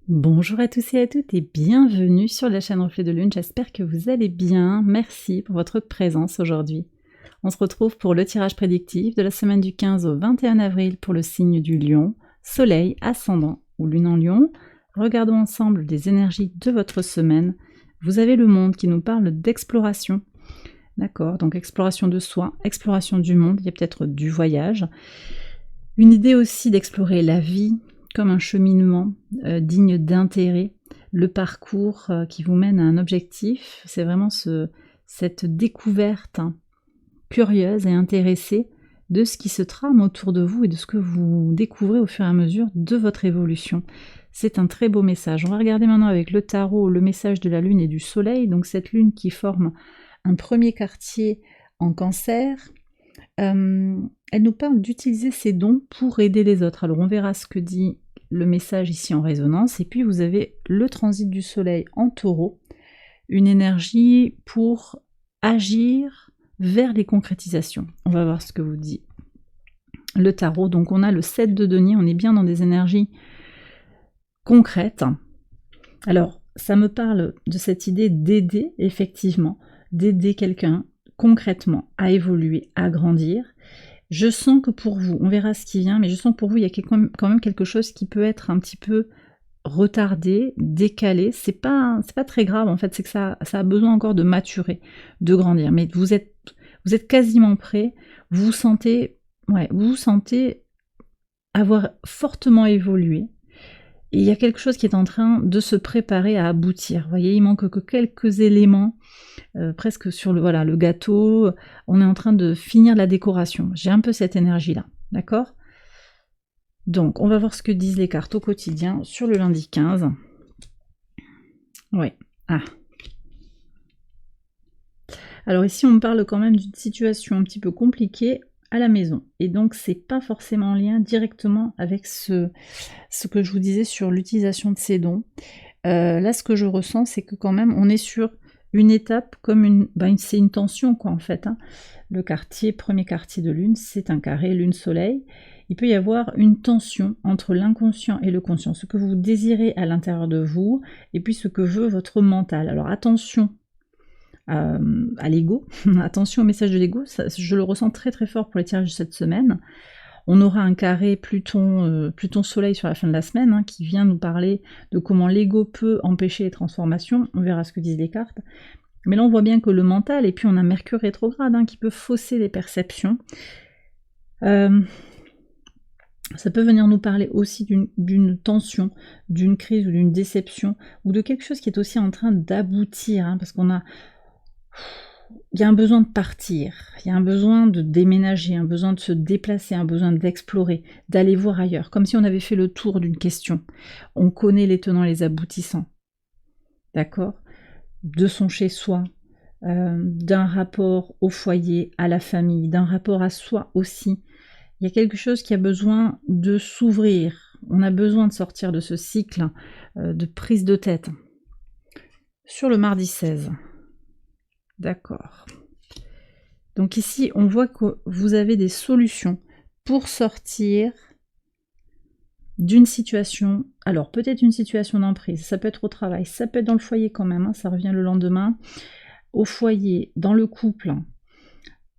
Bonjour à tous et à toutes et bienvenue sur la chaîne Reflet de Lune, j'espère que vous allez bien, merci pour votre présence aujourd'hui. On se retrouve pour le tirage prédictif de la semaine du 15 au 21 avril pour le signe du Lion, Soleil, Ascendant ou Lune en Lion. Regardons ensemble des énergies de votre semaine. Vous avez le monde qui nous parle d'exploration. D'accord, donc exploration de soi, exploration du monde, il y a peut-être du voyage. Une idée aussi d'explorer la vie comme un cheminement digne d'intérêt, le parcours qui vous mène à un objectif. C'est vraiment cette découverte curieuse et intéressée de ce qui se trame autour de vous et de ce que vous découvrez au fur et à mesure de votre évolution. C'est un très beau message. On va regarder maintenant avec le tarot le message de la lune et du soleil. Donc cette lune qui forme un premier quartier en Cancer. Elle nous parle d'utiliser ses dons pour aider les autres. Alors on verra ce que dit le message ici en résonance. Et puis vous avez le transit du soleil en taureau, une énergie pour agir vers les concrétisations. On va voir ce que vous dit le tarot. Donc on a le 7 de denier, on est bien dans des énergies concrètes. Alors ça me parle de cette idée d'aider, effectivement, d'aider quelqu'un concrètement à évoluer, à grandir. Je sens que pour vous, on verra ce qui vient, mais je sens que pour vous, il y a quand même quelque chose qui peut être un petit peu retardé, décalé. C'est pas très grave, en fait, c'est que ça a besoin encore de maturer, de grandir. Mais vous êtes quasiment prêt, vous vous sentez avoir fortement évolué. Et il y a quelque chose qui est en train de se préparer à aboutir. Vous voyez, il manque que quelques éléments, presque sur le gâteau. On est en train de finir la décoration. J'ai un peu cette énergie-là, d'accord ? Donc, on va voir ce que disent les cartes au quotidien sur le lundi 15. Ouais. Ah. Alors ici, on me parle quand même d'une situation un petit peu compliquée à la maison. Et donc, c'est pas forcément en lien directement avec ce que je vous disais sur l'utilisation de ces dons. Là, ce que je ressens, c'est que quand même, on est sur une étape comme c'est une tension, quoi, en fait. Hein. Le premier quartier de lune, c'est un carré lune-soleil. Il peut y avoir une tension entre l'inconscient et le conscient, ce que vous désirez à l'intérieur de vous, et puis ce que veut votre mental. Alors attention à l'ego, attention au message de l'ego, je le ressens très très fort pour les tirages de cette semaine. On aura un carré Pluton-Soleil sur la fin de la semaine, hein, qui vient nous parler de comment l'ego peut empêcher les transformations. On verra ce que disent les cartes. Mais là, on voit bien que le mental, et puis on a Mercure rétrograde, hein, qui peut fausser les perceptions. Ça peut venir nous parler aussi d'une tension, d'une crise ou d'une déception, ou de quelque chose qui est aussi en train d'aboutir, hein, parce il y a un besoin de partir, il y a un besoin de déménager, un besoin de se déplacer, un besoin d'explorer, d'aller voir ailleurs, comme si on avait fait le tour d'une question. On connaît les tenants et les aboutissants, d'accord ? De son chez-soi, d'un rapport au foyer, à la famille, d'un rapport à soi aussi. Il y a quelque chose qui a besoin de s'ouvrir. On a besoin de sortir de ce cycle de prise de tête. Sur le mardi 16. D'accord. Donc ici, on voit que vous avez des solutions pour sortir d'une situation. Alors, peut-être une situation d'emprise. Ça peut être au travail. Ça peut être dans le foyer quand même. Hein, ça revient le lendemain. Au foyer, dans le couple.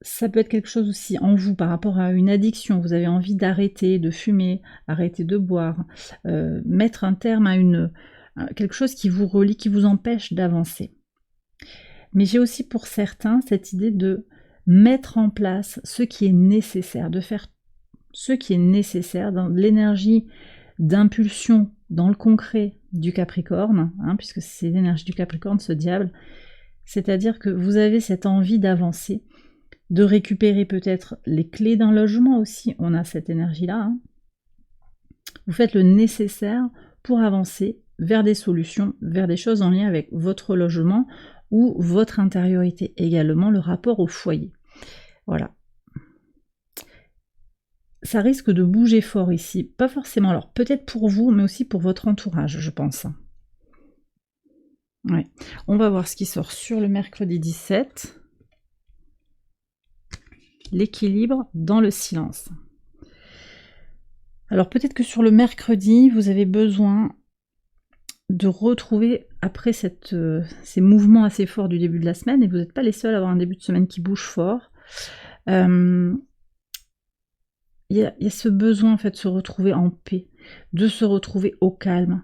Ça peut être quelque chose aussi en vous par rapport à une addiction. Vous avez envie d'arrêter de fumer, arrêter de boire, mettre un terme à quelque chose qui vous relie, qui vous empêche d'avancer. Mais j'ai aussi pour certains cette idée de mettre en place ce qui est nécessaire, de faire ce qui est nécessaire dans l'énergie d'impulsion, dans le concret du Capricorne, hein, puisque c'est l'énergie du Capricorne, ce diable. C'est-à-dire que vous avez cette envie d'avancer, de récupérer peut-être les clés d'un logement aussi, on a cette énergie-là. Hein. Vous faites le nécessaire pour avancer vers des solutions, vers des choses en lien avec votre logement ou votre intériorité, également le rapport au foyer. Voilà. Ça risque de bouger fort ici, pas forcément, alors peut-être pour vous, mais aussi pour votre entourage, je pense. Ouais. On va voir ce qui sort sur le mercredi 17. L'équilibre dans le silence. Alors peut-être que sur le mercredi, vous avez besoin de retrouver, après ces mouvements assez forts du début de la semaine, et vous n'êtes pas les seuls à avoir un début de semaine qui bouge fort, il y a ce besoin en fait de se retrouver en paix, de se retrouver au calme,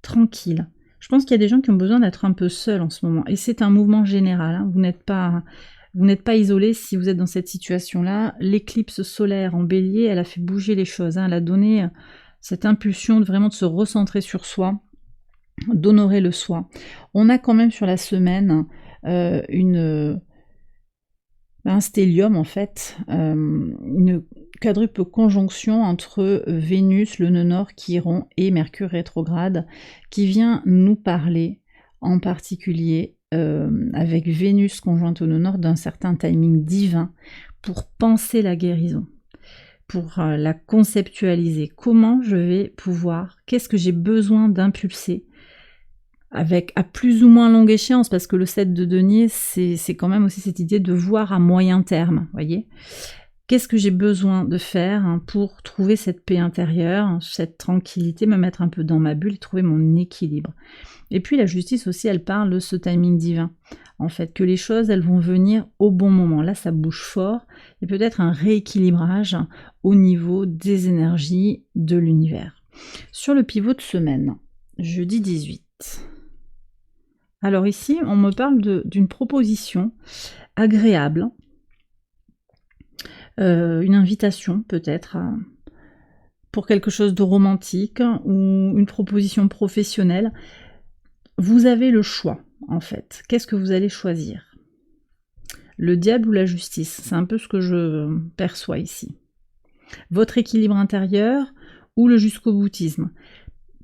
tranquille. Je pense qu'il y a des gens qui ont besoin d'être un peu seuls en ce moment, et c'est un mouvement général, hein. Vous n'êtes pas isolés si vous êtes dans cette situation-là. L'éclipse solaire en bélier, elle a fait bouger les choses, hein. Elle a donné cette impulsion vraiment de se recentrer sur soi, d'honorer le soi. On a quand même sur la semaine un stellium en fait, une quadruple conjonction entre Vénus, le nœud nord, Chiron et Mercure rétrograde, qui vient nous parler en particulier avec Vénus conjointe au nœud nord d'un certain timing divin pour penser la guérison, pour la conceptualiser. Comment je vais pouvoir, qu'est-ce que j'ai besoin d'impulser avec à plus ou moins longue échéance, parce que le 7 de denier, c'est quand même aussi cette idée de voir à moyen terme, voyez. Qu'est-ce que j'ai besoin de faire pour trouver cette paix intérieure, cette tranquillité, me mettre un peu dans ma bulle, trouver mon équilibre. Et puis la justice aussi, elle parle de ce timing divin, en fait, que les choses, elles vont venir au bon moment. Là, ça bouge fort, et peut-être un rééquilibrage au niveau des énergies de l'univers. Sur le pivot de semaine, jeudi 18. Alors ici, on me parle d'une proposition agréable, une invitation peut-être pour quelque chose de romantique ou une proposition professionnelle. Vous avez le choix en fait. Qu'est-ce que vous allez choisir? Le diable ou la justice? C'est un peu ce que je perçois ici. Votre équilibre intérieur ou le jusqu'au boutisme?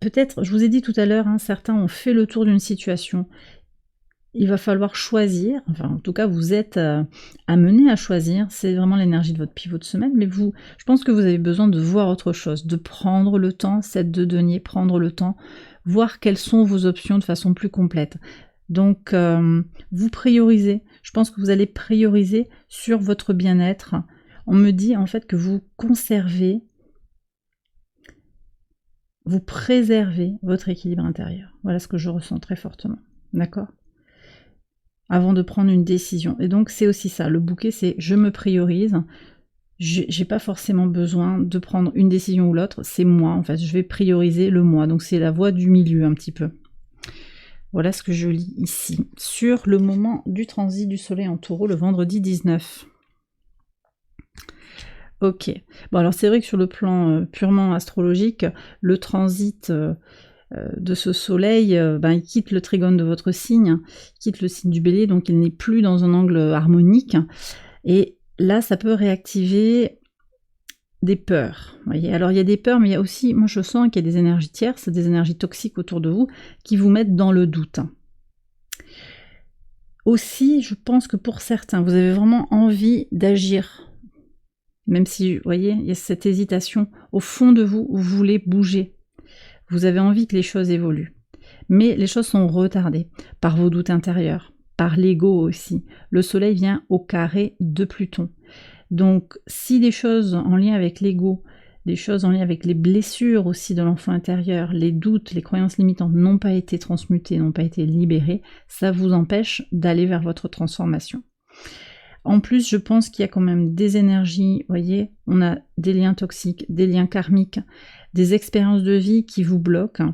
Peut-être, je vous ai dit tout à l'heure, certains ont fait le tour d'une situation. Il va falloir choisir, enfin en tout cas vous êtes amené à choisir, c'est vraiment l'énergie de votre pivot de semaine, mais je pense que vous avez besoin de voir autre chose, de prendre le temps, 7 de denier, prendre le temps, voir quelles sont vos options de façon plus complète. Donc vous priorisez, je pense que vous allez prioriser sur votre bien-être. On me dit en fait que vous conservez, vous préservez votre équilibre intérieur. Voilà ce que je ressens très fortement, d'accord ? Avant de prendre une décision. Et donc c'est aussi ça, le bouquet, c'est je me priorise, j'ai pas forcément besoin de prendre une décision ou l'autre, c'est moi en fait, je vais prioriser le moi, donc c'est la voie du milieu un petit peu. Voilà ce que je lis ici, sur le moment du transit du soleil en taureau, le vendredi 19. Ok, bon alors c'est vrai que sur le plan purement astrologique, le transit de ce soleil, il quitte le trigone de votre signe, quitte le signe du bélier, donc il n'est plus dans un angle harmonique, et là ça peut réactiver des peurs, voyez. Alors il y a des peurs, mais il y a aussi, moi je sens qu'il y a des énergies tierces, des énergies toxiques autour de vous, qui vous mettent dans le doute. Aussi, je pense que pour certains, vous avez vraiment envie d'agir, même si, vous voyez, il y a cette hésitation, au fond de vous, vous voulez bouger. Vous avez envie que les choses évoluent. Mais les choses sont retardées par vos doutes intérieurs, par l'ego aussi. Le soleil vient au carré de Pluton. Donc, si des choses en lien avec l'ego, des choses en lien avec les blessures aussi de l'enfant intérieur, les doutes, les croyances limitantes n'ont pas été transmutées, n'ont pas été libérées, ça vous empêche d'aller vers votre transformation. En plus, je pense qu'il y a quand même des énergies, voyez, on a des liens toxiques, des liens karmiques, des expériences de vie qui vous bloquent.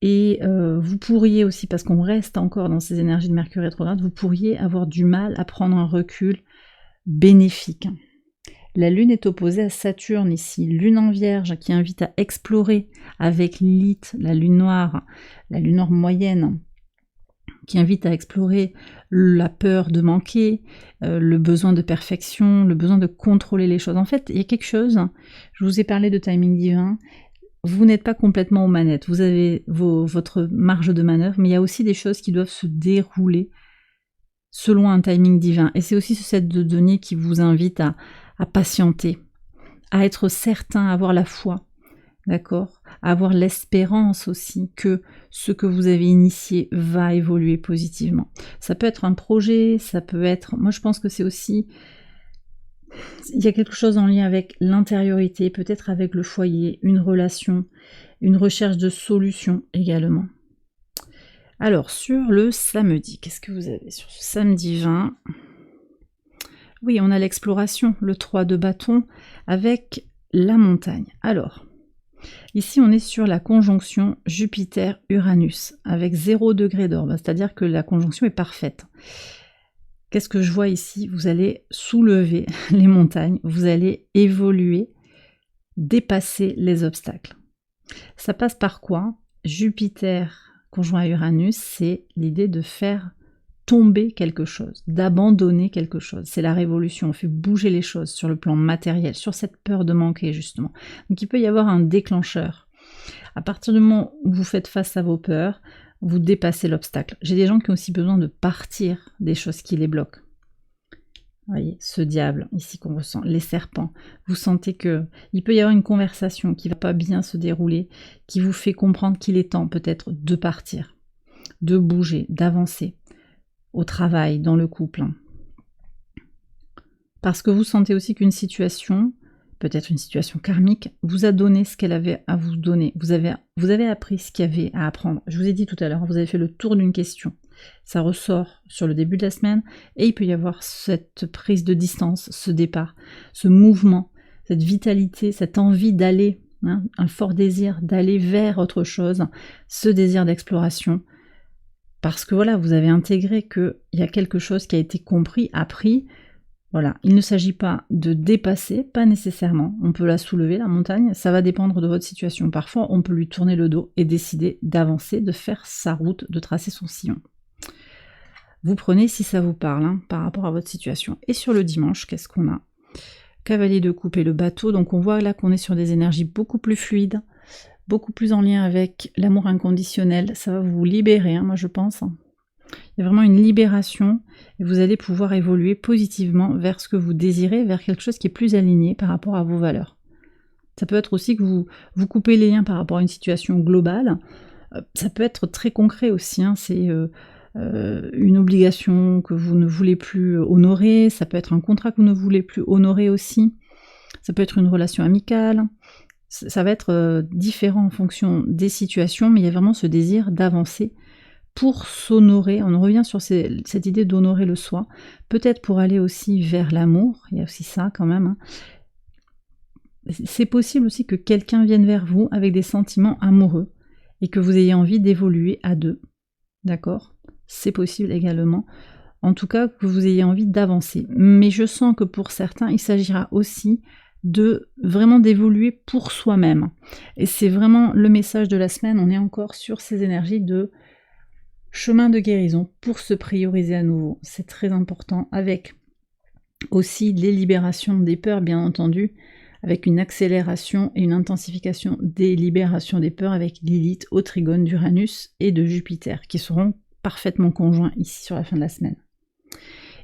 Et vous pourriez aussi, parce qu'on reste encore dans ces énergies de Mercure rétrograde, vous pourriez avoir du mal à prendre un recul bénéfique. La Lune est opposée à Saturne ici, Lune en Vierge, qui invite à explorer avec Lilith, la Lune noire moyenne, qui invite à explorer la peur de manquer, le besoin de perfection, le besoin de contrôler les choses. En fait, il y a quelque chose, je vous ai parlé de timing divin, vous n'êtes pas complètement aux manettes, vous avez votre marge de manœuvre, mais il y a aussi des choses qui doivent se dérouler selon un timing divin. Et c'est aussi ce 7 de denier qui vous invite à patienter, à être certain, à avoir la foi, d'accord ? À avoir l'espérance aussi que ce que vous avez initié va évoluer positivement. Ça peut être un projet, ça peut être... Moi je pense que c'est aussi Il y a quelque chose en lien avec l'intériorité, peut-être avec le foyer, une relation, une recherche de solution également. Alors, sur le samedi, qu'est-ce que vous avez sur ce samedi 20? Oui, on a l'exploration, le 3 de bâton, avec la montagne. Alors, ici on est sur la conjonction Jupiter-Uranus, avec 0 degré d'orbe, c'est-à-dire que la conjonction est parfaite. Qu'est-ce que je vois ici? Vous allez soulever les montagnes, vous allez évoluer, dépasser les obstacles. Ça passe par quoi? Jupiter conjoint à Uranus, c'est l'idée de faire tomber quelque chose, d'abandonner quelque chose. C'est la révolution, on fait bouger les choses sur le plan matériel, sur cette peur de manquer justement. Donc il peut y avoir un déclencheur. À partir du moment où vous faites face à vos peurs, vous dépassez l'obstacle. J'ai des gens qui ont aussi besoin de partir des choses qui les bloquent. Vous voyez, ce diable ici qu'on ressent, les serpents. Vous sentez que il peut y avoir une conversation qui ne va pas bien se dérouler, qui vous fait comprendre qu'il est temps peut-être de partir, de bouger, d'avancer au travail, dans le couple. Parce que vous sentez aussi qu'une situation, peut-être une situation karmique, vous a donné ce qu'elle avait à vous donner. Vous avez appris ce qu'il y avait à apprendre. Je vous ai dit tout à l'heure, vous avez fait le tour d'une question. Ça ressort sur le début de la semaine et il peut y avoir cette prise de distance, ce départ, ce mouvement, cette vitalité, cette envie d'aller, un fort désir d'aller vers autre chose, ce désir d'exploration. Parce que voilà, vous avez intégré qu'il y a quelque chose qui a été compris, appris. Voilà, il ne s'agit pas de dépasser, pas nécessairement. On peut la soulever, la montagne, ça va dépendre de votre situation. Parfois, on peut lui tourner le dos et décider d'avancer, de faire sa route, de tracer son sillon. Vous prenez si ça vous parle, par rapport à votre situation. Et sur le dimanche, qu'est-ce qu'on a? Cavalier de coupe et le bateau. Donc on voit là qu'on est sur des énergies beaucoup plus fluides, beaucoup plus en lien avec l'amour inconditionnel. Ça va vous libérer, moi je pense. Il y a vraiment une libération et vous allez pouvoir évoluer positivement vers ce que vous désirez, vers quelque chose qui est plus aligné par rapport à vos valeurs. Ça peut être aussi que vous coupez les liens par rapport à une situation globale. Ça peut être très concret aussi, c'est une obligation que vous ne voulez plus honorer, ça peut être un contrat que vous ne voulez plus honorer aussi, ça peut être une relation amicale, ça va être différent en fonction des situations, mais il y a vraiment ce désir d'avancer pour s'honorer. On revient sur cette idée d'honorer le soi, peut-être pour aller aussi vers l'amour, il y a aussi ça quand même. C'est possible aussi que quelqu'un vienne vers vous avec des sentiments amoureux et que vous ayez envie d'évoluer à deux, d'accord? C'est possible également, en tout cas que vous ayez envie d'avancer. Mais je sens que pour certains, il s'agira aussi de vraiment d'évoluer pour soi-même. Et c'est vraiment le message de la semaine, on est encore sur ces énergies de chemin de guérison pour se prioriser à nouveau. C'est très important, avec aussi les libérations des peurs, bien entendu, avec une accélération et une intensification des libérations des peurs avec Lilith au trigone d'Uranus et de Jupiter, qui seront parfaitement conjoints ici sur la fin de la semaine.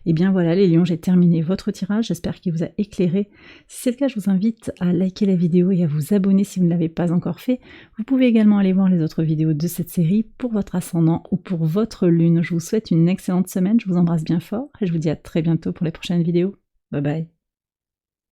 Et bien voilà les lions, j'ai terminé votre tirage, j'espère qu'il vous a éclairé. Si c'est le cas, je vous invite à liker la vidéo et à vous abonner si vous ne l'avez pas encore fait. Vous pouvez également aller voir les autres vidéos de cette série pour votre ascendant ou pour votre lune. Je vous souhaite une excellente semaine, je vous embrasse bien fort et je vous dis à très bientôt pour les prochaines vidéos. Bye bye.